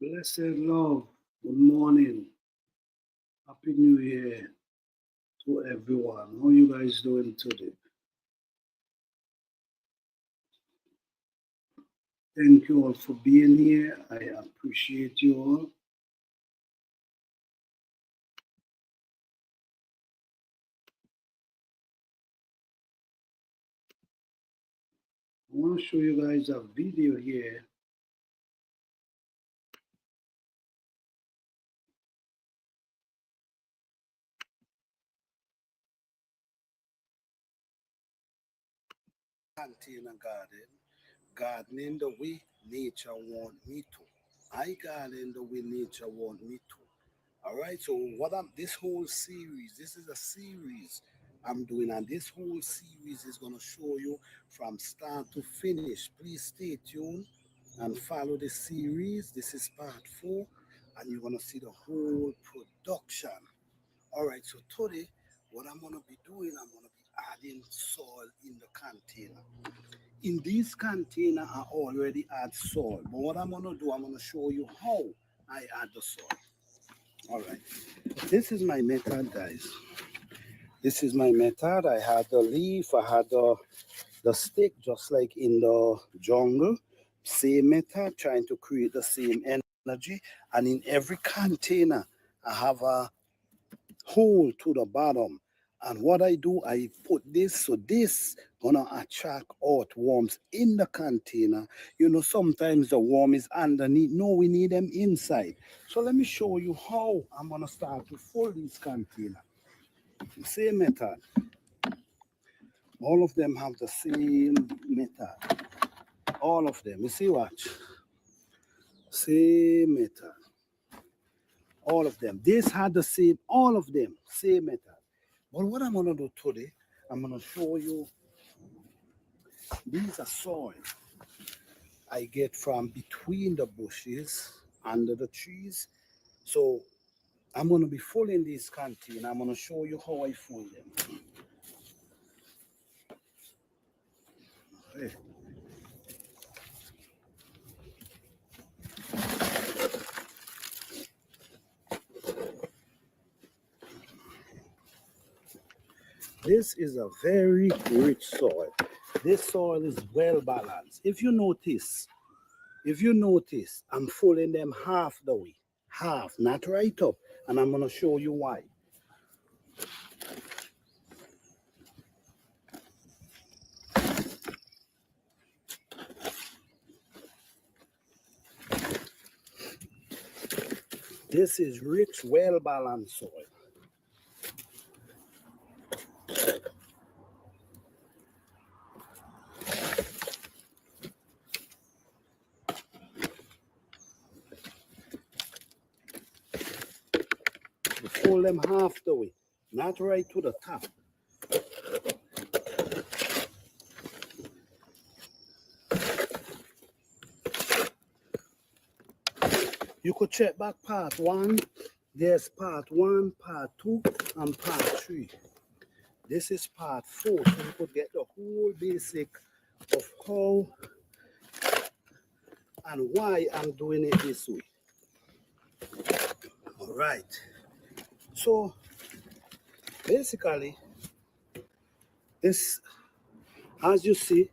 Blessed love. Good morning. Happy New Year to everyone. How you guys doing today? Thank you all for being here. I appreciate you all. I want to show you guys a video here. Container gardening the way nature want me to. I garden the way nature want me to. All right. So what I'm this whole series, this is a series I'm doing, and this whole series is gonna show you from start to finish. Please stay tuned and follow the series. This is part 4, and you're gonna see the whole production. All right. So today, what I'm gonna be doing, I'm gonna be adding soil in the container. In this container, I already add soil, but what I'm gonna do, I'm gonna show you how I add the soil. All right. This is my method, guys. This is my method. I had the leaf, I had the stick, just like in the jungle. Same method, trying to create the same energy. And in every container, I have a hole to the bottom. And what I do, I put this, so this gonna attract earthworms in the container. You know, sometimes the worm is underneath. No, we need them inside. So let me show you how I'm gonna start to fill this container. Same method. All of them have the same method. All of them. You see, watch. Same method. All of them. This had the same, all of them, same method. But what I'm gonna do today, I'm gonna show you these are soil I get from between the bushes, under the trees. So I'm gonna be filling this container. I'm gonna show you how I fill them. Okay. This is a very rich soil. This soil is well balanced. If you notice, I'm filling them half the way. Half, not right up. And I'm gonna show you why. This is rich, well balanced soil. You fill them half the way, not right to the top. You could check back part 1. There's part 1, part 2, and part 3. This is part 4, so you could get the whole basic of how and why I'm doing it this way. All right. So basically, this, as you see,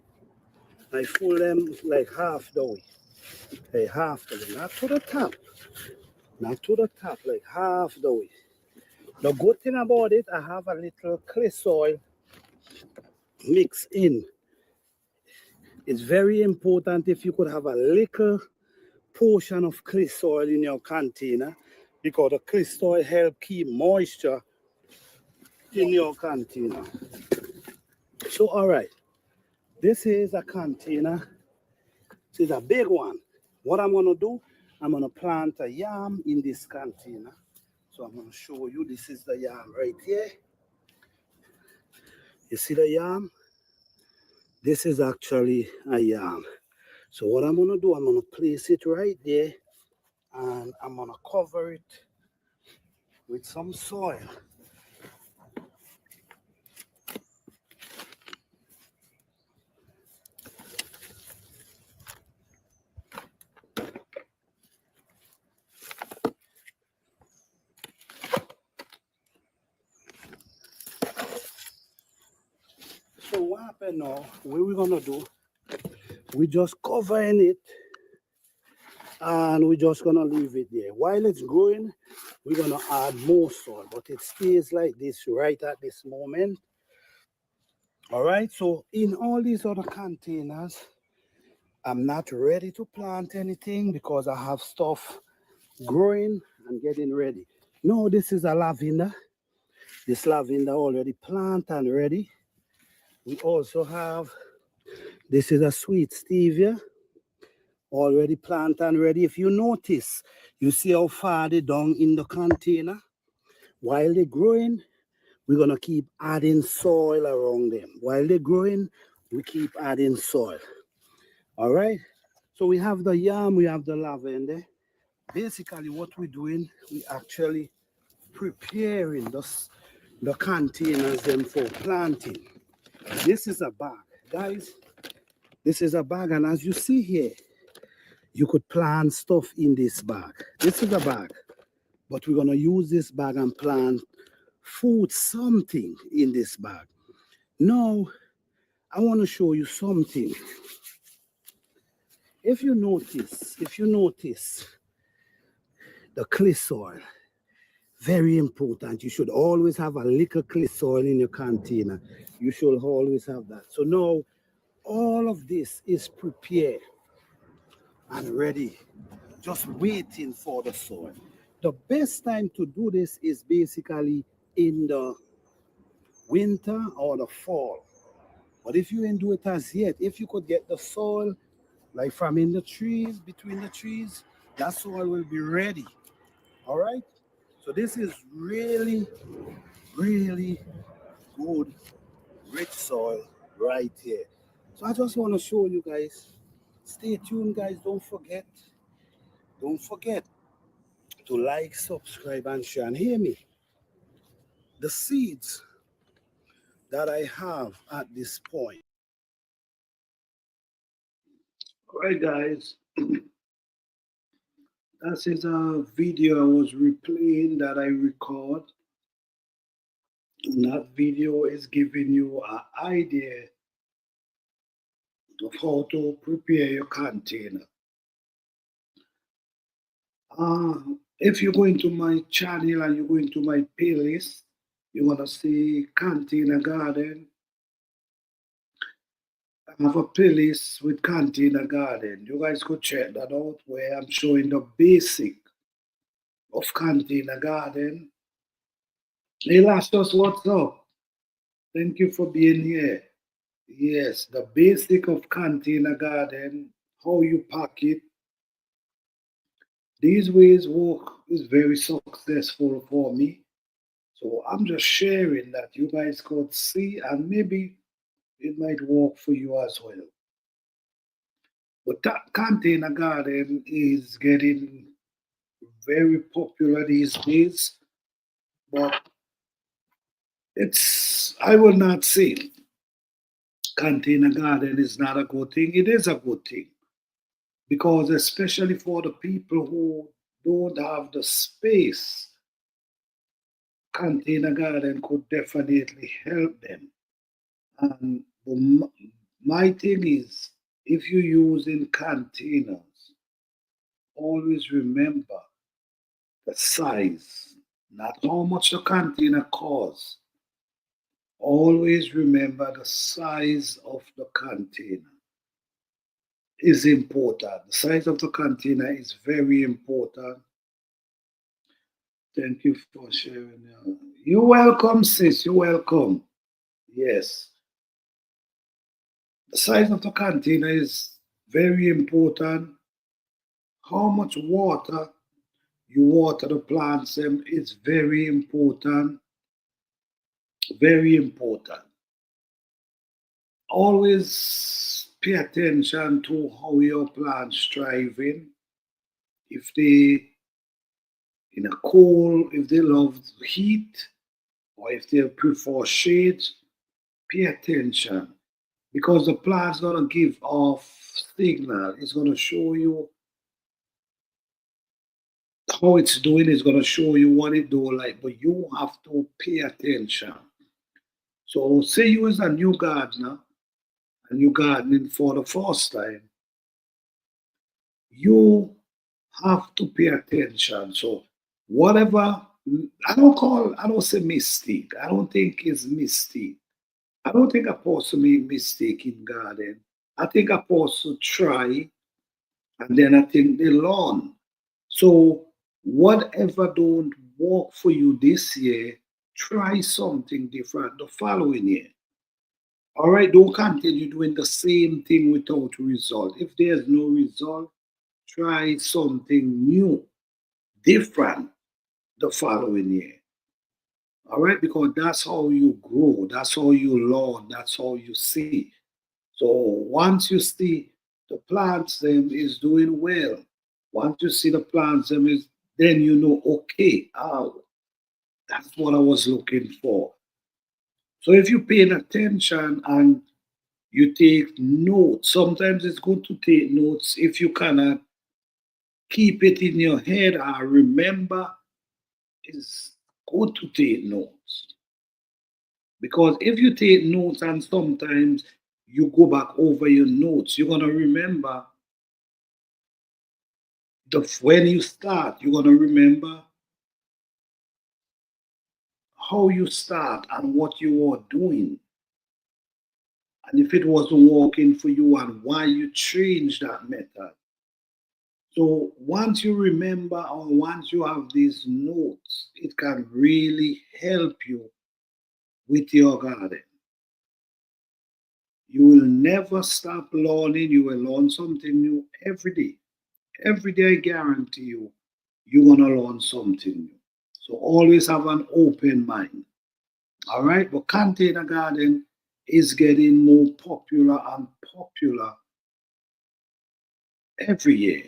I fill them like half the way. Like half the way, not to the top. Not to the top, like half the way. The good thing about it, I have a little clay soil mixed in. It's very important if you could have a little portion of clay soil in your container, because the clay soil help keep moisture in your container. So all right, this is a container. This is a big one. What I'm gonna do, I'm gonna plant a yam in this container. So I'm gonna show you, this is the yam right here. You see the yam? This is actually a yam. So what I'm gonna do, I'm gonna place it right there, and I'm gonna cover it with some soil. so what happened now, what we're gonna do, we just covering it and we're just gonna leave it there. While it's growing, we're gonna add more soil, but it stays like this right at this moment. All right, so in all these other containers, I'm not ready to plant anything because I have stuff growing and getting ready. No, this is a lavender. This lavender already planted and ready. We also have, this is a sweet stevia, already planted and ready. If you notice, you see how far they down in the container. While they're growing, we're gonna keep adding soil around them. While they're growing, we keep adding soil. All right. So we have the yam, we have the lavender. Basically, what we're doing, we actually preparing the containers them for planting. This is a bag, guys. This is a bag, and as you see here, you could plant stuff in this bag. This is a bag, but we're gonna use this bag and plant food, something in this bag. Now, I want to show you something. If you notice the clay soil, very important. You should always have a little clay soil in your container. You should always have that. So now, all of this is prepared and ready, just waiting for the soil. The best time to do this is basically in the winter or the fall. But if you didn't do it as yet, if you could get the soil like from in the trees, between the trees, that soil will be ready. All right. So this is really, really good, rich soil right here. So I just want to show you guys. Stay tuned, guys. Don't forget to like, subscribe, and share. And hear me. The seeds that I have at this point. All right, guys. This is a video I was replaying that I record. And that video is giving you an idea of how to prepare your container. If you go into my channel and you go into my playlist, you're gonna see container garden. I have a playlist with container garden. You guys could check that out where I'm showing the basic of container garden. Hey Lastos, what's up? Thank you for being here. Yes, the basic of container garden, how you pack it. These ways work is very successful for me. So I'm just sharing that you guys could see and maybe it might work for you as well. But that container garden is getting very popular these days. But I will not say container garden is not a good thing. It is a good thing. Because especially for the people who don't have the space, container garden could definitely help them. And my thing is, if you're using containers, always remember the size, not how much the container costs. Always remember the size of the container is important. The size of the container is very important. Thank you for sharing. You're welcome, sis. You're welcome. Yes. The size of the container is very important. How much water you water the plants is very important. Very important. Always pay attention to how your plants thriving. If they in a cold, if they love heat, or if they prefer shade, pay attention because the plant's gonna give off signal. It's gonna show you how it's doing. It's gonna show you what it do like, but you have to pay attention. So say you is a new gardener and you gardening for the first time, you have to pay attention. So whatever, I don't say mistake. I don't think it's mistake. I don't think a person make mistake in garden. I think a person try and then I think they learn. So whatever don't work for you this year, try something different the following year. All right, don't continue doing the same thing without result. If there's no result, try something new, different the following year. All right, because that's how you grow, that's how you learn, that's how you see. So once you see the plants them is doing well, once you see the plants them is, then you know, okay, oh, that's what I was looking for. So if you pay attention and you take notes, sometimes it's good to take notes if you cannot keep it in your head or remember, it's good to take notes. Because if you take notes and sometimes you go back over your notes, you're gonna remember when you start, you're gonna remember how you start and what you are doing. And if it wasn't working for you and why you changed that method. So once you remember or once you have these notes, it can really help you with your garden. You will never stop learning. You will learn something new every day. Every day, I guarantee you, you're going to learn something new. So always have an open mind. All right. But container garden is getting more popular and popular every year.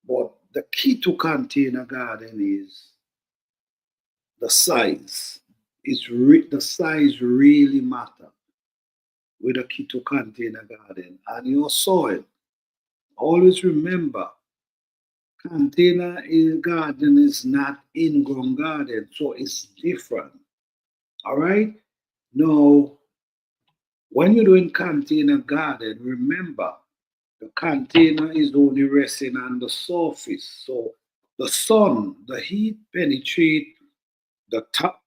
But the key to container garden is the size. The size really matter with a key to container garden and your soil. Always remember, garden is not in-ground garden, so it's different. All right. Now, when you're doing container garden, remember the container is only resting on the surface. So the sun, the heat penetrate the top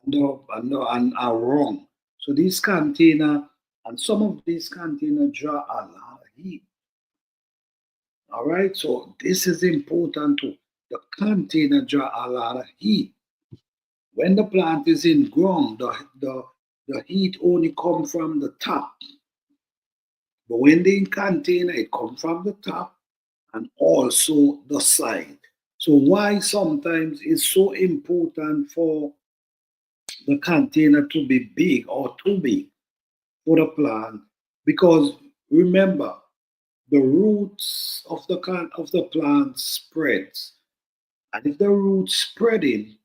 and around. So these container and some of these container draw a lot of heat. All right. So this is important too. The container draw a lot of heat. When the plant is in ground, the heat only come from the top. But when they in container, it come from the top and also the side. So why sometimes it's so important for the container to be big or too big for the plant? Because remember, the roots of the plant spreads. And if the roots spreading,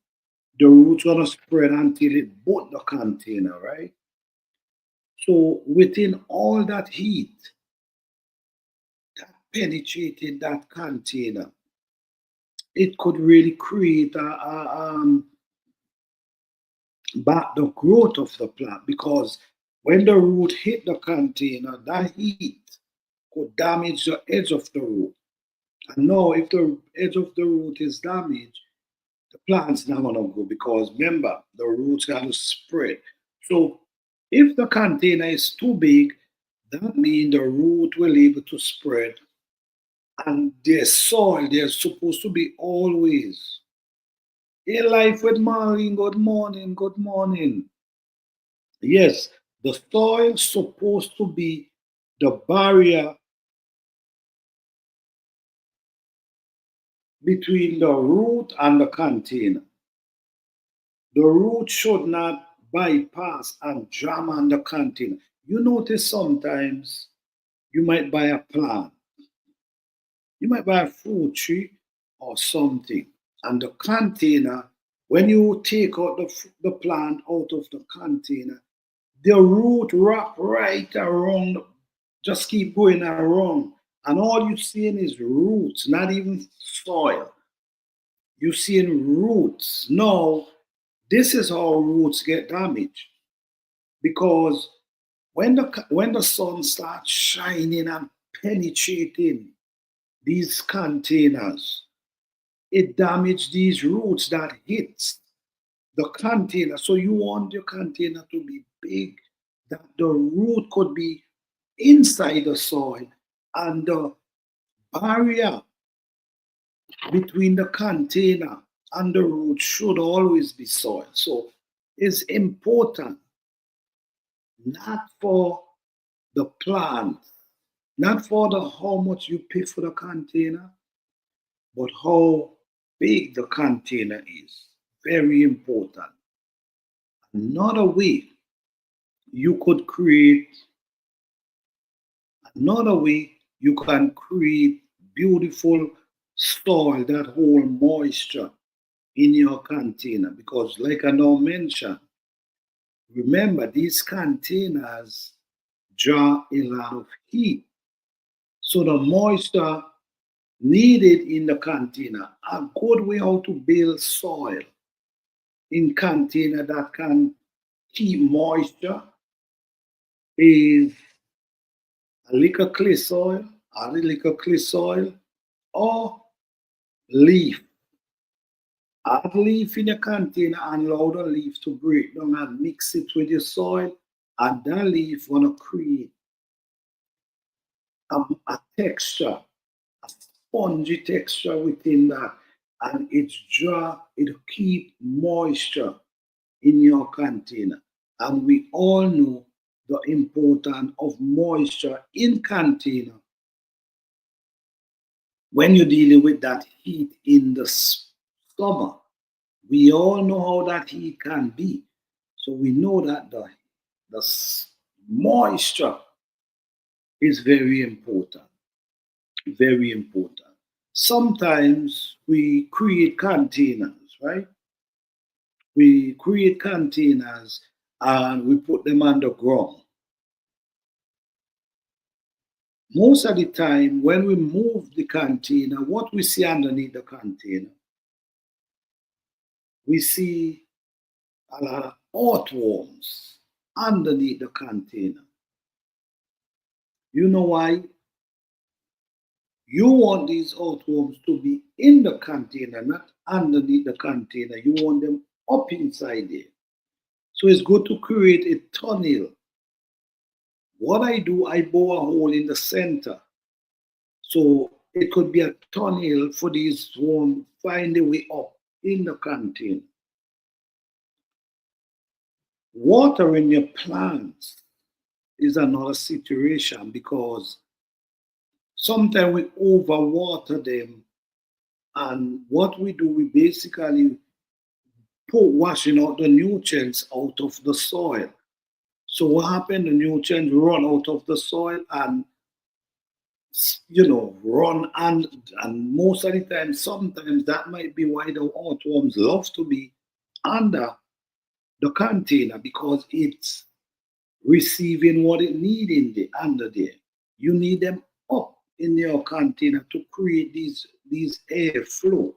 the roots gonna spread until it both the container, right? So within all that heat that penetrated that container, it could really create back the growth of the plant because when the root hit the container, that heat could damage the edge of the root. And now, if the edge of the root is damaged, the plant's not gonna grow because remember the roots got to spread. So if the container is too big, that means the root will able to spread and the soil there's supposed to be always. In life with Marlene, good morning, good morning. Yes, the soil supposed to be the barrier between the root and the container. The root should not bypass and jam on the container. You notice sometimes you might buy a plant, you might buy a fruit tree or something, and the container, when you take out the plant out of the container, the root wrap right around, just keep going around, and all you're seeing is roots, not even soil. You're seeing roots. Now, This is how roots get damaged because when the sun starts shining and penetrating these containers, it damages these roots that hits the container. So you want your container to be big, that the root could be inside the soil, and the barrier between the container and the root should always be soil. So it's important not for the plant, not for the how much you pay for the container, but how big the container is. Very important. Another way you could create, another way you can create beautiful soil that hold moisture in your container. Because, like I now mentioned, remember these containers draw a lot of heat. So the moisture needed in the container, a good way how to build soil in container that can keep moisture is a little clay soil, a little clay soil, or leaf. Add leaf in your container and allow the leaf to break down and mix it with your soil. And that leaf wanna create a texture, a spongy texture within that. And it's dry, it'll keep moisture in your container. And we all know the importance of moisture in container when you're dealing with that heat in the summer. We all know how that heat can be. So we know that the moisture is very important. Very important. Sometimes we create containers, right? We create containers and we put them underground. Most of the time, when we move the container, what we see underneath the container, we see a lot of earthworms underneath the container. You know why? You want these earthworms to be in the container, not underneath the container. You want them up inside there. So it's good to create a tunnel. What I do, I bore a hole in the center. So it could be a tunnel for these worms find a way up in the container. Watering your plants is another situation because sometimes we overwater them, and what we do, we basically put washing out the nutrients out of the soil. So what happened? The nutrients run out of the soil and run and most of the time, sometimes that might be why the earthworms love to be under the container because it's receiving what it needs in the under there. You need them up in your container to create these air flow.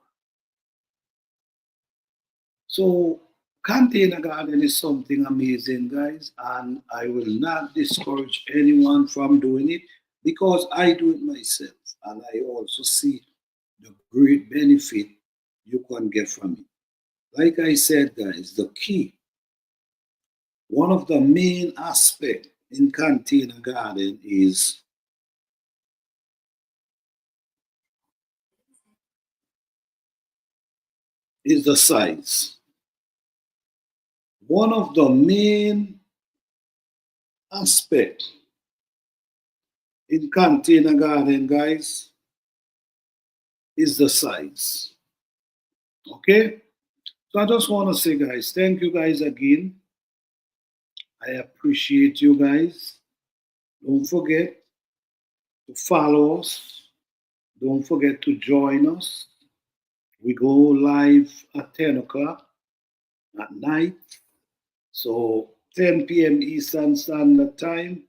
So container garden is something amazing, guys, and I will not discourage anyone from doing it because I do it myself, and I also see the great benefit you can get from it. Like I said, guys, the key, one of the main aspects in container garden is the size. One of the main aspects in container garden, guys, is the size. Okay? So I just want to say, guys, thank you guys again. I appreciate you guys. Don't forget to follow us. Don't forget to join us. We go live at 10 o'clock at night. So 10 p.m. Eastern Standard Time.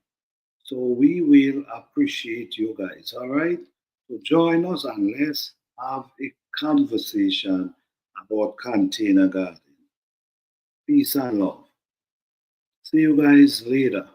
So we will appreciate you guys. All right? So join us and let's have a conversation about container garden. Peace and love. See you guys later.